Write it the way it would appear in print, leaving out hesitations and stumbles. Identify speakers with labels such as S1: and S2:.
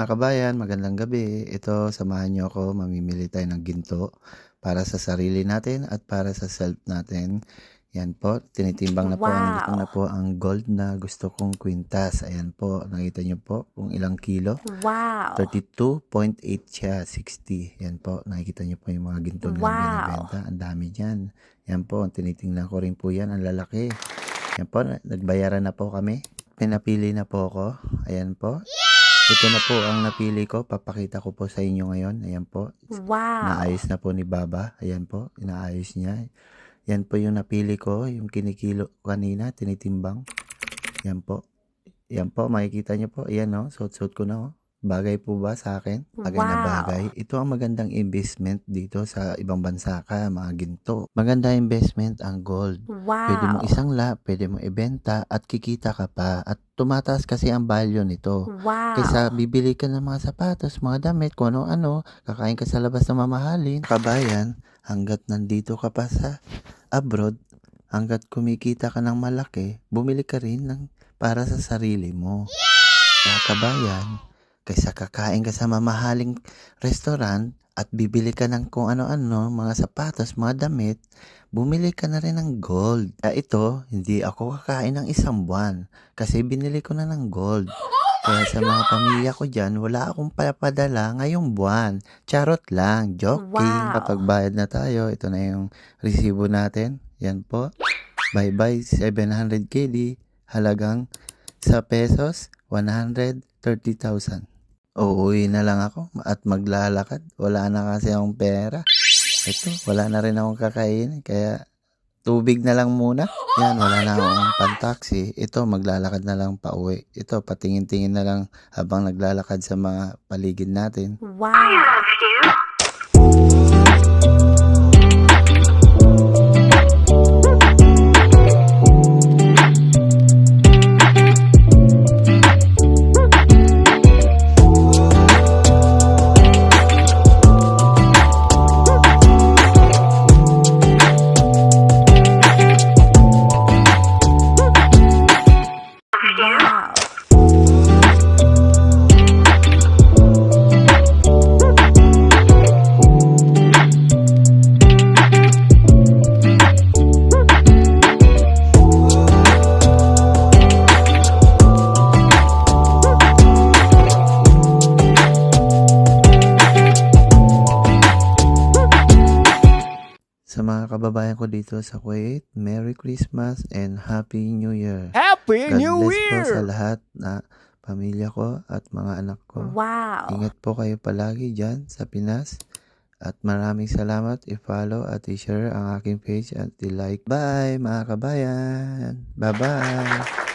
S1: Mga kabayan, magandang gabi. Ito, samahan niyo ako, mamimili tayo ng ginto para sa sarili natin at para sa self natin. Yan po, tinitimbang na po, hanggang na
S2: Wow!
S1: po ang gold na gusto kong kwintas. Ayan po, nakita niyo po kung ilang kilo.
S2: Wow!
S1: 32.8 siya, 60. Yan po, nakikita niyo po yung mga ginto nilang
S2: Wow!
S1: binibenta. Ang dami dyan. Yan po, tinitingnan ko rin po yan, ang lalaki. Yan po, nagbayaran na po kami. Pinapili na po ako. Ayan po. Ito na po ang napili ko. Papakita ko po sa inyo ngayon. Ayan po.
S2: Wow!
S1: Naayos na po ni Baba. Ayan po. Inaayos niya. Yan po yung napili ko. Yung kinikilo kanina. Tinitimbang. Yan po. Yan po. Makikita niyo po. Ayan o. Suot-suot ko na o. Bagay po ba sa akin? Bagay na bagay.
S2: Wow!
S1: Ito ang magandang investment dito sa ibang bansa ka, mga ginto. Maganda investment ang gold. Pwede mong
S2: Wow!
S1: isangla, pwede mong ibenta at kikita ka pa. At tumataas kasi ang value nito. Kaysa
S2: Wow!
S1: bibili ka ng mga sapatos, mga damit, kung ano-ano, kakain ka sa labas na mamahalin. Kabayan, hanggat nandito ka pa sa abroad, hanggat kumikita ka ng malaki, bumili ka rin ng para sa sarili mo. Kaya kabayan, kaysa kakain ka sa mamahaling restaurant at bibili ka ng kung ano-ano, mga sapatos, mga damit, bumili ka na rin ng gold. Kaya ito, hindi ako kakain ng isang buwan kasi binili ko na ng gold. Kaya sa mga pamilya ko dyan, wala akong papadala ngayong buwan. Charot lang, joking.
S2: Wow!
S1: Kapag bayad na tayo, ito na yung resibo natin. Yan po. Bye-bye, 700 KD. Halagang sa pesos, 130,000. Uuwi na lang ako at maglalakad. Wala na kasi akong pera. Ito, wala na rin akong kakainin. Kaya tubig na lang muna. Yan, wala na akong pan-taxi. Ito, maglalakad na lang pauwi. Ito, patingin-tingin na lang habang naglalakad sa mga paligid natin.
S2: Wow! Wow!
S1: Sa mga kababayan ko dito sa Kuwait, Merry Christmas and Happy New Year.
S3: Happy
S1: God
S3: New
S1: bless po sa
S3: Year!
S1: lahat na pamilya ko at mga anak ko.
S2: Wow!
S1: Ingat po kayo palagi dyan sa Pinas. At maraming salamat. I-follow at i-share ang aking page at i-like. Bye mga kabayan! Bye-bye!